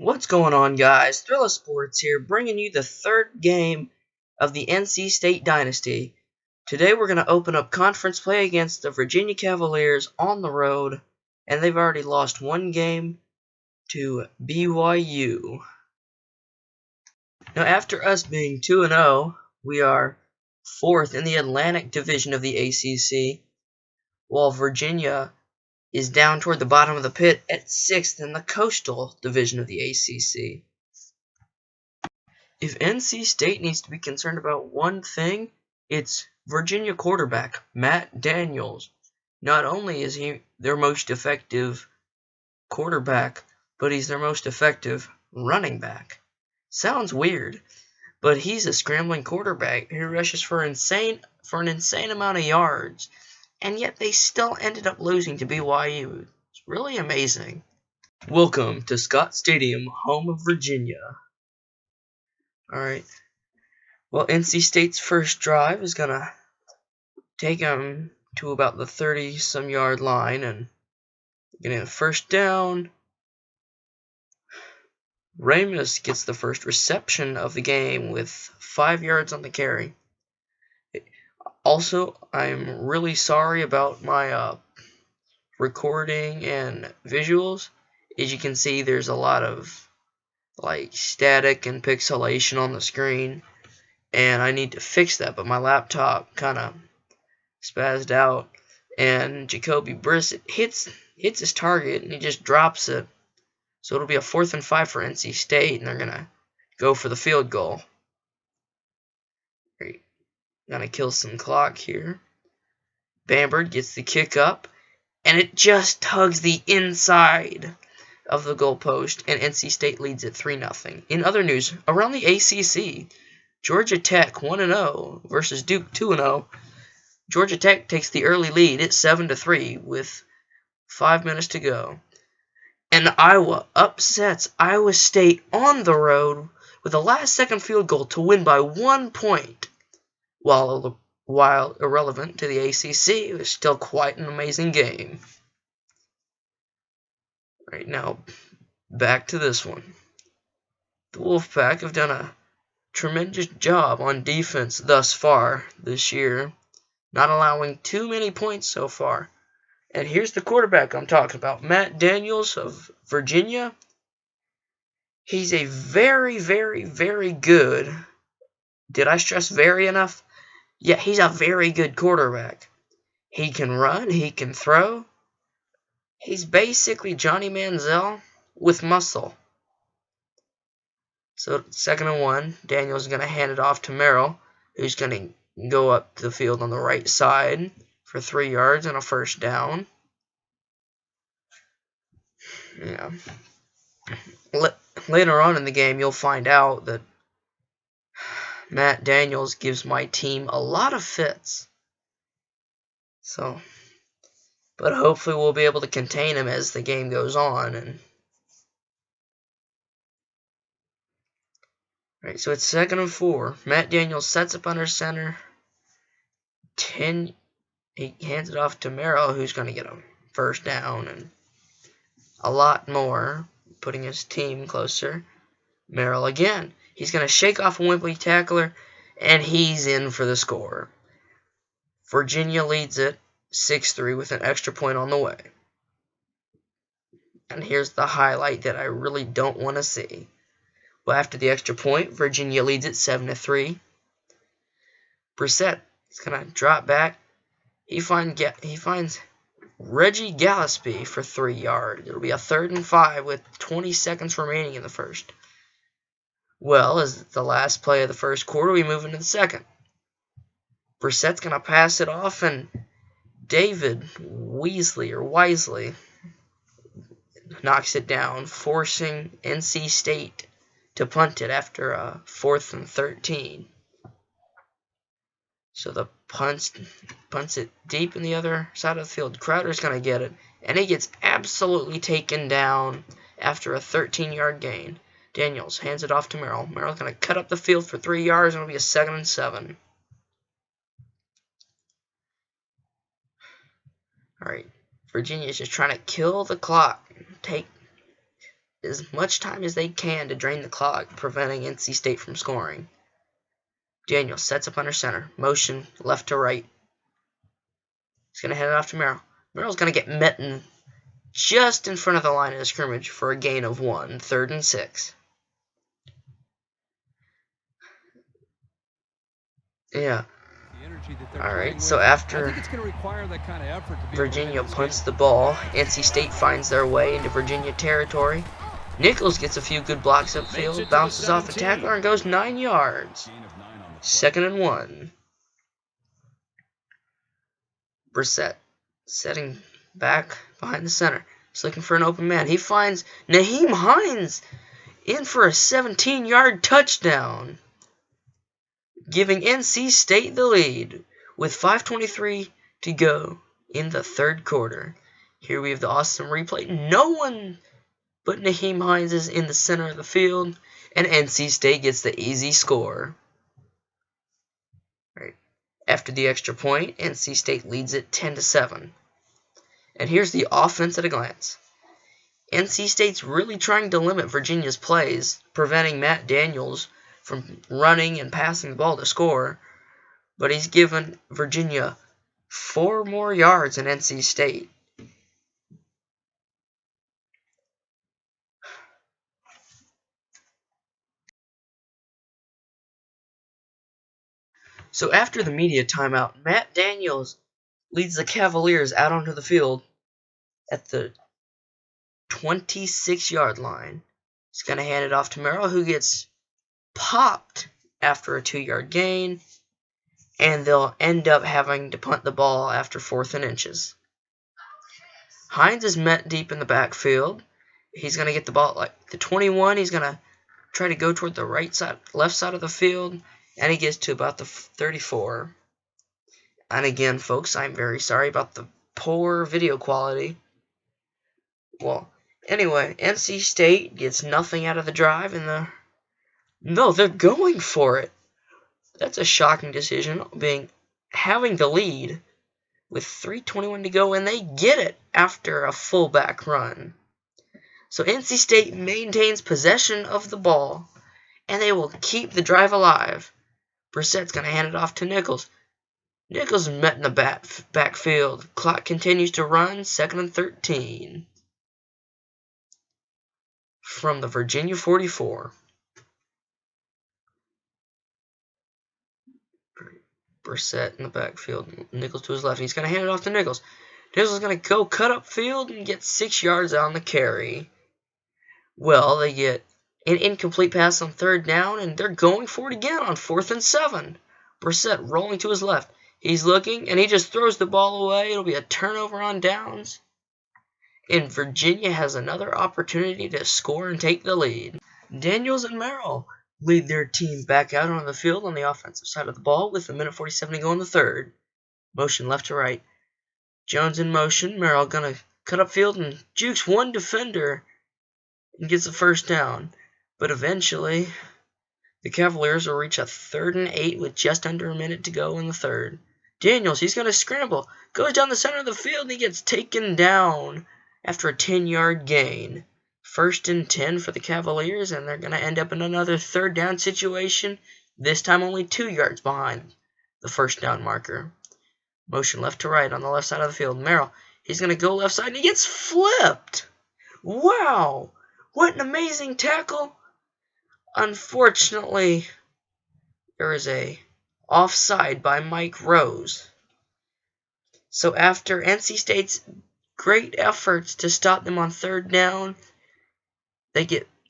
What's going on, guys? Thriller Sports here, bringing you the third game of the NC State Dynasty. Today we're going to open up conference play against the Virginia Cavaliers on the road, and they've already lost one game to BYU. Now, after us being 2-0, we are 4th in the Atlantic Division of the ACC, while Virginia is down toward the bottom of the pit at 6th in the Coastal Division of the ACC. If NC State needs to be concerned about one thing, it's Virginia quarterback Matt Daniels. Not only is he their most effective quarterback, but he's their most effective running back. Sounds weird, but he's a scrambling quarterback who rushes for an insane amount of yards, and yet they still ended up losing to BYU. It's really amazing. Welcome to Scott Stadium, home of Virginia. Alright, well, NC State's first drive is going to take them to about the 30-some yard line and getting a first down. Ramus gets the first reception of the game with 5 yards on the carry. Also, I'm really sorry about my recording and visuals. As you can see, there's a lot of static and pixelation on the screen, and I need to fix that, but my laptop kind of spazzed out, and Jacoby Brissett hits his target, and he just drops it. So it'll be a 4th and 5 for NC State, and they're going to go for the field goal. Right. Gonna kill some clock here. Bamberg gets the kick up, and it just tugs the inside of the goalpost, and NC State leads it 3-0. In other news, around the ACC, Georgia Tech 1-0 versus Duke 2-0. Georgia Tech takes the early lead at 7-3 with 5 minutes to go. And Iowa upsets Iowa State on the road with a last-second field goal to win by 1 point. While irrelevant to the ACC, it was still quite an amazing game. Right now, back to this one. The Wolfpack have done a tremendous job on defense thus far this year, not allowing too many points so far. And here's the quarterback I'm talking about, Matt Daniels of Virginia. He's a very, very, very good, did I stress very enough? Yeah, he's a very good quarterback. He can run, he can throw. He's basically Johnny Manziel with muscle. So 2nd and 1, Daniels is going to hand it off to Merrill, who's going to go up the field on the right side for 3 yards and a first down. Yeah. Later on in the game, you'll find out that Matt Daniels gives my team a lot of fits. So, but hopefully we'll be able to contain him as the game goes on. And right, so it's 2nd and 4. Matt Daniels sets up under center. He hands it off to Merrill, who's going to get a first down and a lot more, putting his team closer. Merrill again. He's going to shake off a wimpy tackler, and he's in for the score. Virginia leads it 6-3 with an extra point on the way. And here's the highlight that I really don't want to see. Well, after the extra point, Virginia leads it 7-3. Brissett is going to drop back. He finds Reggie Gillespie for 3 yards. It'll be a 3rd and 5 with 20 seconds remaining in the first. Well, as the last play of the first quarter, we move into the second. Brissett's going to pass it off, and David Wisely knocks it down, forcing NC State to punt it after a 4th and 13. So the punts it deep in the other side of the field. Crowder's going to get it, and he gets absolutely taken down after a 13-yard gain. Daniels hands it off to Merrill. Merrill's going to cut up the field for 3 yards, and it'll be a 2nd and 7. All right, Virginia's just trying to kill the clock. as much time as they can to drain the clock, preventing NC State from scoring. Daniels sets up under center. Motion left to right. He's going to hand it off to Merrill. Merrill's going to get met just in front of the line of scrimmage for a gain of 1, 3rd and 6. Yeah. Alright, so after Virginia punts the ball, NC State finds their way into Virginia territory. Nichols gets a few good blocks upfield, bounces off a tackler, and goes 9 yards. 2nd and 1. Brissett setting back behind the center. He's looking for an open man. He finds Nyheim Hines in for a 17-yard touchdown, giving NC State the lead with 5:23 to go in the 3rd quarter. Here we have the awesome replay. No one but Nyheim Hines is in the center of the field, and NC State gets the easy score. Right. After the extra point, NC State leads it 10-7. And here's the offense at a glance. NC State's really trying to limit Virginia's plays, preventing Matt Daniels from running and passing the ball to score, but he's given Virginia 4 more yards than NC State. So after the media timeout, Matt Daniels leads the Cavaliers out onto the field at the 26-yard line. He's going to hand it off to Merrill, who gets popped after a 2-yard gain, and they'll end up having to punt the ball after 4th and inches. Hines is met deep in the backfield. He's going to get the ball at like the 21. He's going to try to go toward the left side of the field, and he gets to about the 34. And again, folks, I'm very sorry about the poor video quality. Well, anyway, NC State gets nothing out of the drive, and no, they're going for it. That's a shocking decision, having the lead with 3:21 to go, and they get it after a fullback run. So NC State maintains possession of the ball, and they will keep the drive alive. Brissett's going to hand it off to Nichols. Nichols is met in the backfield. Clock continues to run. 2nd and 13. From the Virginia 44. Brissett in the backfield. Nichols to his left. He's going to hand it off to Nichols. Nichols is going to go cut up field and get 6 yards on the carry. Well, they get an incomplete pass on 3rd down, and they're going for it again on 4th and 7. Brissett rolling to his left. He's looking, and he just throws the ball away. It'll be a turnover on downs. And Virginia has another opportunity to score and take the lead. Daniels and Merrill lead their team back out on the field on the offensive side of the ball with 1:47 to go in the 3rd. Motion left to right. Jones in motion. Merrill going to cut up field and jukes one defender and gets the 1st down. But eventually, the Cavaliers will reach a 3rd and 8 with just under a minute to go in the 3rd. Daniels, he's going to scramble. Goes down the center of the field and he gets taken down after a 10-yard gain. 1st and 10 for the Cavaliers, and they're going to end up in another 3rd down situation, this time only 2 yards behind the 1st down marker. Motion left to right on the left side of the field. Merrill, he's going to go left side, and he gets flipped. Wow, what an amazing tackle. Unfortunately, there is a offside by Mike Rose. So after NC State's great efforts to stop them on 3rd down,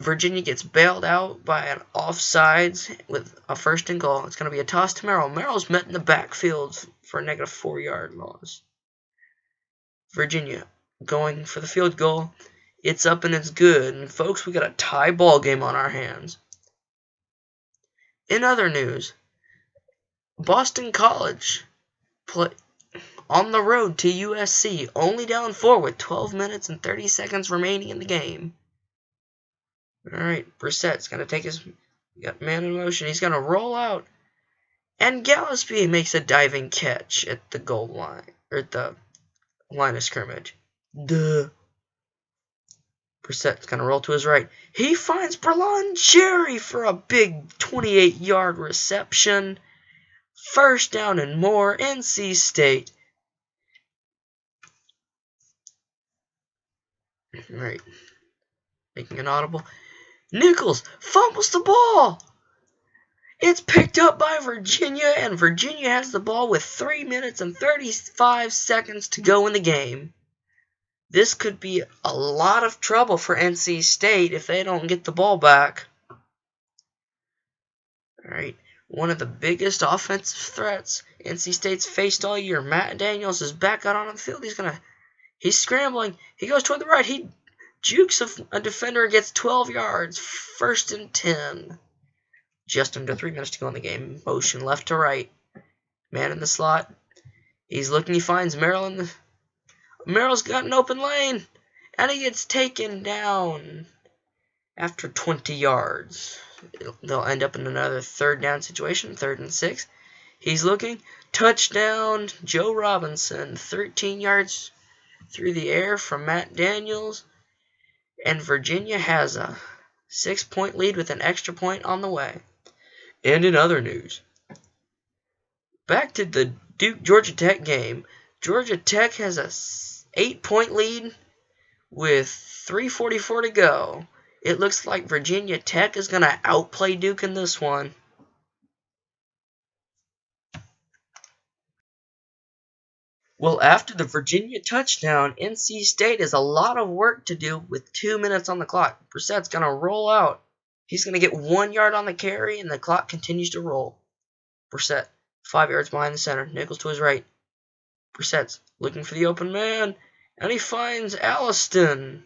Virginia gets bailed out by an offsides with a 1st and goal. It's going to be a toss to Merrill. Merrill's met in the backfield for a negative 4-yard loss. Virginia going for the field goal. It's up and it's good. And folks, we got a tie ball game on our hands. In other news, Boston College on the road to USC, only down 4 with 12 minutes and 30 seconds remaining in the game. Alright, Brissett's going to take his man in motion. He's going to roll out. And Gillespie makes a diving catch at the goal line, or at the line of scrimmage. Duh. Brissett's going to roll to his right. He finds Brelon Jerry for a big 28-yard reception. First down and more, NC State. Right. Making an audible. Nichols fumbles the ball. It's picked up by Virginia, and Virginia has the ball with 3 minutes and 35 seconds to go in the game. This could be a lot of trouble for NC State if they don't get the ball back. Alright, one of the biggest offensive threats NC State's faced all year. Matt Daniels is back out on the field. He's scrambling. He goes toward the right. He jukes a defender and gets 12 yards. 1st and 10. Just under 3 minutes to go in the game. Motion left to right. Man in the slot. He's looking. He finds Merrill. Merrill's got an open lane. And he gets taken down after 20 yards. They'll end up in another 3rd down situation. 3rd and 6. He's looking. Touchdown. Joe Robinson. 13 yards through the air from Matt Daniels. And Virginia has a 6-point lead with an extra point on the way. And in other news, back to the Duke-Georgia Tech game. Georgia Tech has a 8-point lead with 3:44 to go. It looks like Virginia Tech is going to outplay Duke in this one. Well, after the Virginia touchdown, NC State has a lot of work to do with 2 minutes on the clock. Brissett's going to roll out. He's going to get 1 yard on the carry, and the clock continues to roll. Brissett, 5 yards behind the center. Nichols to his right. Brissett's looking for the open man, and he finds Alliston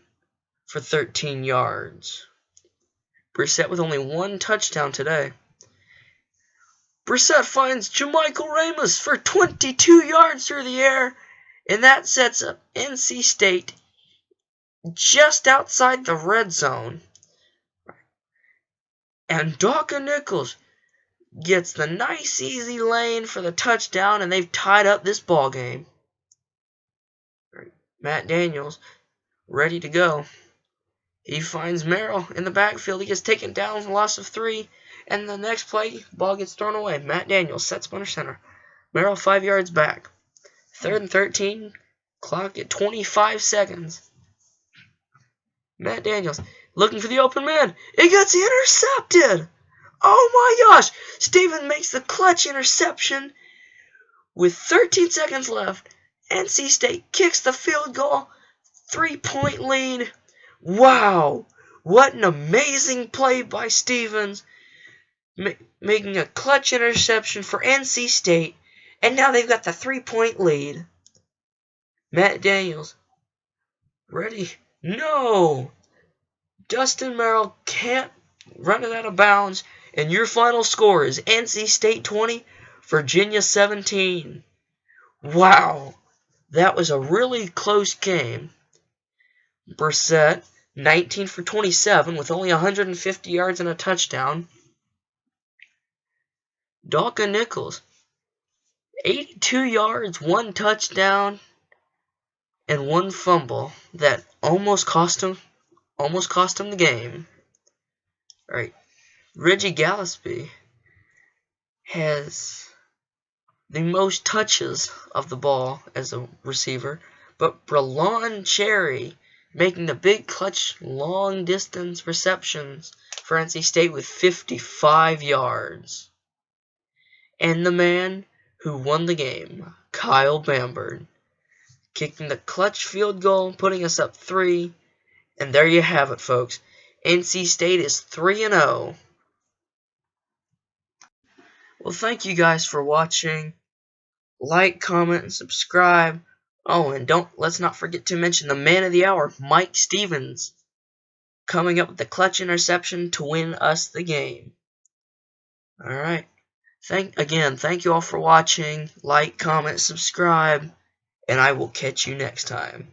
for 13 yards. Brissett with only 1 touchdown today. Brissett finds Jamichael Ramos for 22 yards through the air, and that sets up NC State just outside the red zone. And Dawka Nichols gets the nice easy lane for the touchdown, and they've tied up this ball game. Matt Daniels ready to go. He finds Merrill in the backfield. He gets taken down for a loss of 3. And the next play, ball gets thrown away. Matt Daniels sets under center. Merrill 5 yards back. 3rd and 13. Clock at 25 seconds. Matt Daniels looking for the open man. It gets intercepted. Oh my gosh. Steven makes the clutch interception with 13 seconds left. NC State kicks the field goal. 3-point lead. Wow. What an amazing play by Stevens. Making a clutch interception for NC State. And now they've got the 3-point lead. Matt Daniels. Ready? No. Dustin Merrill can't run it out of bounds. And your final score is NC State 20, Virginia 17. Wow. That was a really close game. Brissett, 19 for 27 with only 150 yards and a touchdown. Dawka Nichols, 82 yards, 1 touchdown, and 1 fumble that almost cost him the game. All right, Reggie Gillespie has the most touches of the ball as a receiver, but Brelon Cherry making the big clutch long distance receptions for NC State with 55 yards. And the man who won the game, Kyle Bamberg, kicking the clutch field goal, putting us up 3. And there you have it, folks. NC State is 3-0. Well, thank you guys for watching. Like, comment, and subscribe. Oh, and let's not forget to mention the man of the hour, Mike Stevens, coming up with the clutch interception to win us the game. All right. Thank you all for watching. Like, comment, subscribe, and I will catch you next time.